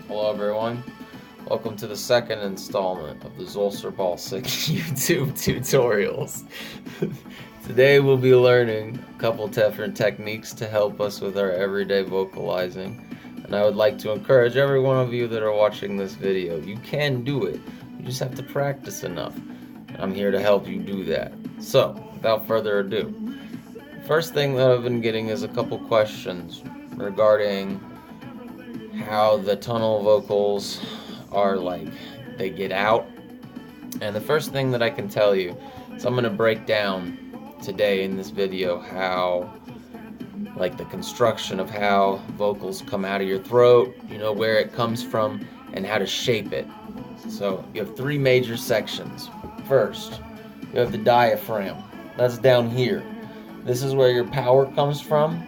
Hello everyone, welcome to the second installment of the Zolcer Ball 6 YouTube tutorials. Today we'll be learning a couple different techniques to help us with our everyday vocalizing. And I would like to encourage every one of you that are watching this video, you can do it, you just have to practice enough. I'm here to help you do that. So, without further ado, first thing that I've been getting is a couple questions regarding how the tunnel vocals are they get out. And the first thing that I can tell you is I'm going to break down today in this video how the construction of how vocals come out of your throat, where it comes from and how to shape it. So you have three major sections. First, you have the diaphragm. That's down here. This is where your power comes from,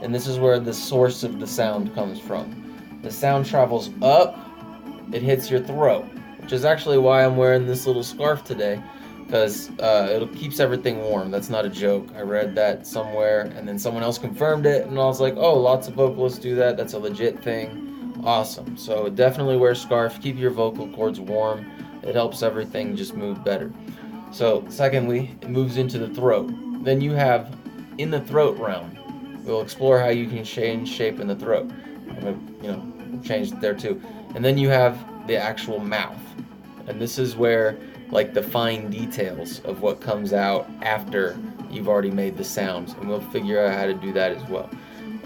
and this is where the source of the sound comes from. The sound travels up, it hits your throat, which is actually why I'm wearing this little scarf today, because it keeps everything warm. That's not a joke. I read that somewhere, and then someone else confirmed it, and I was like, oh, lots of vocalists do that. That's a legit thing. Awesome. So definitely wear a scarf. Keep your vocal cords warm. It helps everything just move better. So secondly, it moves into the throat. Then you have in the throat realm. We'll explore how you can change shape in the throat. I'm gonna, change it there too. And then you have the actual mouth. And this is where the fine details of what comes out after you've already made the sounds, and we'll figure out how to do that as well.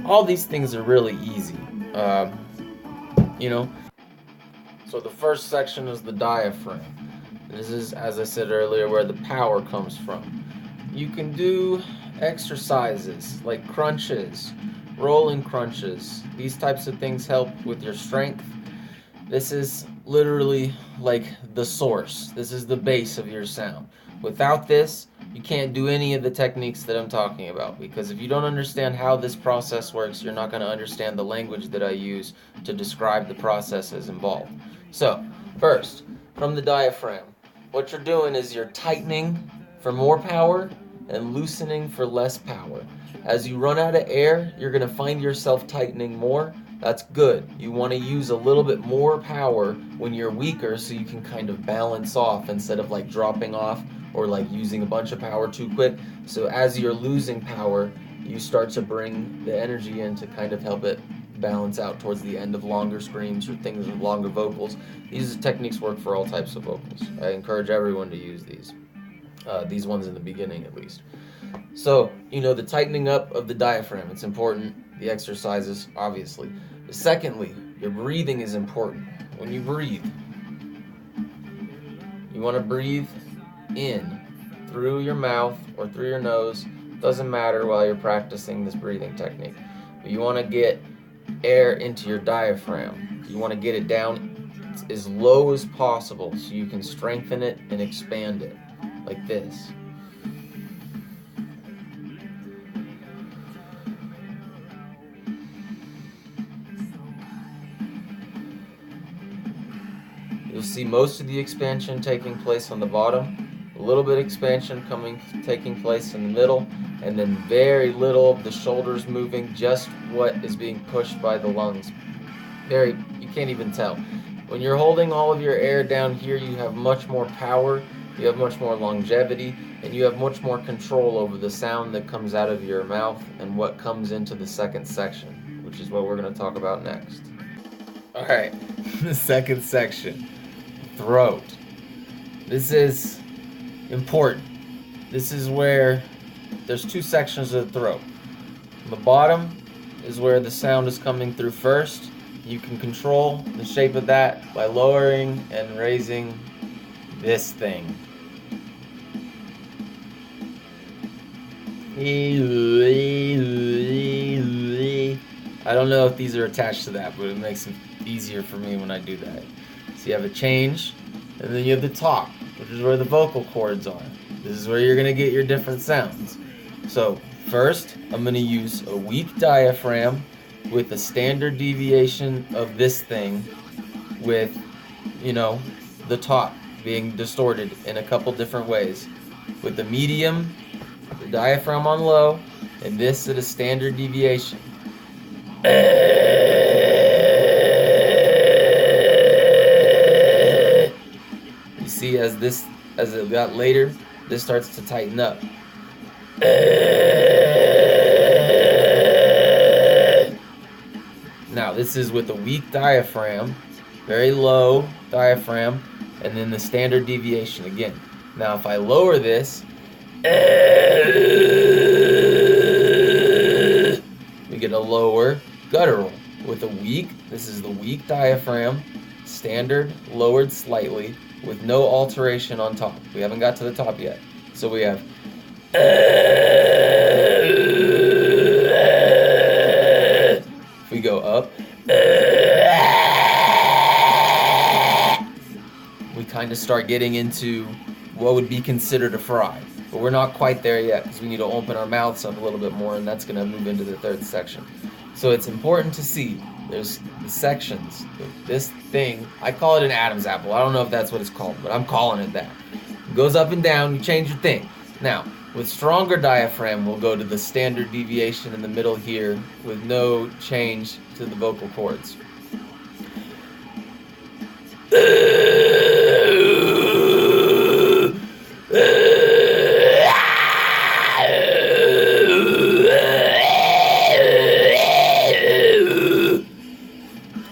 All these things are really easy. So the first section is the diaphragm. This is, as I said earlier, where the power comes from. You can do exercises like crunches, rolling crunches. These types of things help with your strength. This is literally the source. This is the base of your sound. Without this, you can't do any of the techniques that I'm talking about, because if you don't understand how this process works, you're not going to understand the language that I use to describe the processes involved. So, first, from the diaphragm, what you're doing is you're tightening for more power and loosening for less power. As you run out of air, you're going to find yourself tightening more. That's good. You want to use a little bit more power when you're weaker, so you can kind of balance off instead of dropping off or using a bunch of power too quick. So as you're losing power, you start to bring the energy in to kind of help it balance out towards the end of longer screams or things with longer vocals. These techniques work for all types of vocals. I encourage everyone to use these ones in the beginning at least. So, the tightening up of the diaphragm, it's important. The exercises, obviously. Secondly, your breathing is important. When you breathe, you want to breathe in through your mouth or through your nose. Doesn't matter while you're practicing this breathing technique. But you want to get air into your diaphragm. You want to get it down as low as possible so you can strengthen it and expand it like this. You'll see most of the expansion taking place on the bottom, a little bit of expansion taking place in the middle, and then very little of the shoulders moving, just what is being pushed by the lungs. You can't even tell. When you're holding all of your air down here, you have much more power, you have much more longevity, and you have much more control over the sound that comes out of your mouth and what comes into the second section, which is what we're going to talk about next. Alright, the second section. Throat. This is important. This is where there's two sections of the throat. The bottom is where the sound is coming through first. You can control the shape of that by lowering and raising this thing. I don't know if these are attached to that, but it makes it easier for me when I do that. So you have a change, and then you have the top, which is where the vocal cords are. This is where you're going to get your different sounds. So first, I'm going to use a weak diaphragm with a standard deviation of this thing with, the top being distorted in a couple different ways. With the medium, the diaphragm on low, and this at a standard deviation. as it got later, this starts to tighten up. Now this is with a weak diaphragm, very low diaphragm, and then the standard deviation again. Now if I lower this, we get a lower guttural with a weak, this is the weak diaphragm, standard, lowered slightly, with no alteration on top. We haven't got to the top yet. So we have if we go up, we kind of start getting into what would be considered a fry. But we're not quite there yet because we need to open our mouths up a little bit more, and that's going to move into the third section. So it's important to see there's the sections. This thing, I call it an Adam's apple. I don't know if that's what it's called, but I'm calling it that. It goes up and down, you change your thing. Now, with stronger diaphragm, we'll go to the standard deviation in the middle here with no change to the vocal cords.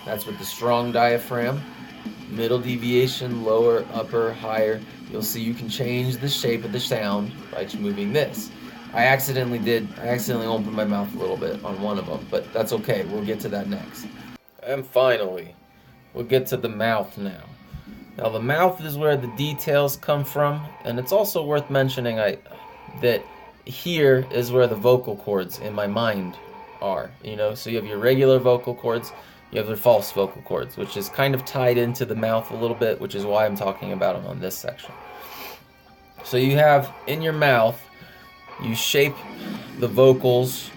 That's with the strong diaphragm. Middle deviation, lower, upper, higher. You'll see you can change the shape of the sound by just moving this. I accidentally opened my mouth a little bit on one of them, but that's okay. We'll get to that next. And finally, we'll get to the mouth now. Now the mouth is where the details come from, and it's also worth mentioning that here is where the vocal cords in my mind are. You know, so you have your regular vocal cords, you have the false vocal cords, which is kind of tied into the mouth a little bit, which is why I'm talking about them on this section. So you have in your mouth, you shape the vocals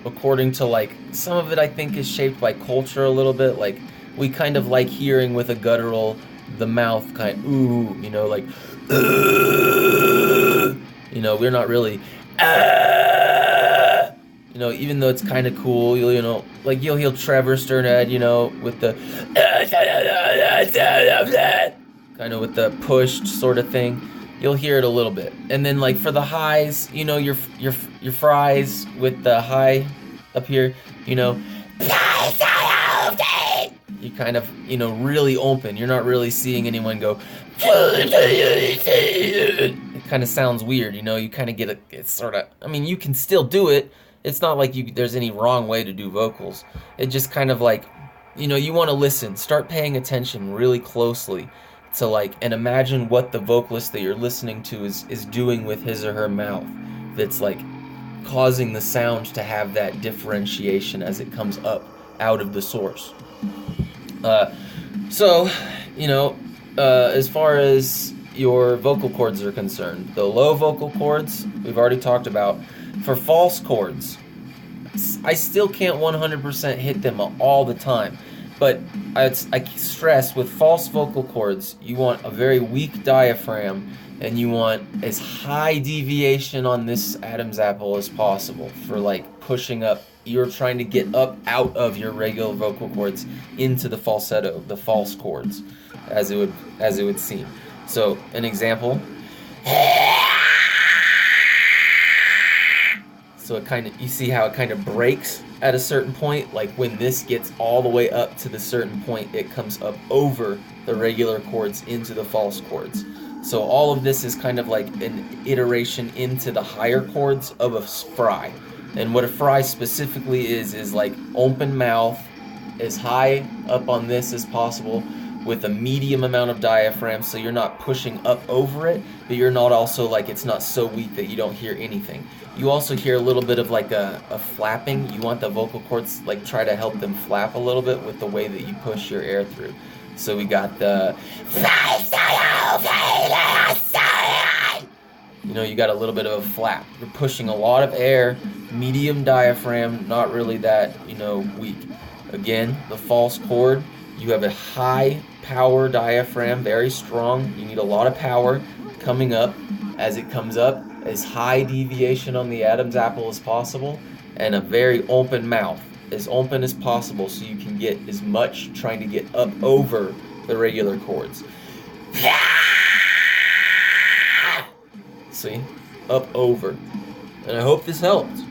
according to, like, some of it I think is shaped by culture a little bit. Like, we kind of like hearing with a guttural, the mouth kind of, ooh, you know, like, you know, we're not really, you know, even though it's kind of cool, you know, like you'll hear Trevor Sternad, you know, with the kind of with the pushed sort of thing. You'll hear it a little bit. And then like for the highs, you know, your fries with the high up here, you know, you kind of, you know, really open. You're not really seeing anyone go. It kind of sounds weird, you know. You kind of get it's sort of. I mean, you can still do it. It's not like there's any wrong way to do vocals. It just kind of like, you know, you want to listen. Start paying attention really closely to like, and imagine what the vocalist that you're listening to is doing with his or her mouth. That's like causing the sound to have that differentiation as it comes up out of the source. So, you know, as far as your vocal cords are concerned, the low vocal cords we've already talked about. For false cords, I still can't 100% hit them all the time, but I stress with false vocal cords, you want a very weak diaphragm, and you want as high deviation on this Adam's apple as possible for like pushing up. You're trying to get up out of your regular vocal cords into the falsetto, the false cords, as it would seem. So an example. So it kind of, you see how it kind of breaks at a certain point, like when this gets all the way up to the certain point, it comes up over the regular chords into the false chords. So all of this is kind of like an iteration into the higher chords of a fry. And what a fry specifically is like open mouth, as high up on this as possible, with a medium amount of diaphragm, so you're not pushing up over it, but you're not also like, it's not so weak that you don't hear anything. You also hear a little bit of like a flapping. You want the vocal cords, like try to help them flap a little bit with the way that you push your air through. So we got the, you know, you got a little bit of a flap. You're pushing a lot of air, medium diaphragm, not really that, you know, weak. Again, the false chord, you have a high power diaphragm, very strong. You need a lot of power coming up. As it comes up, as high deviation on the Adam's apple as possible, and a very open mouth, as open as possible, so you can get as much trying to get up over the regular chords. See? Up, over. And I hope this helped.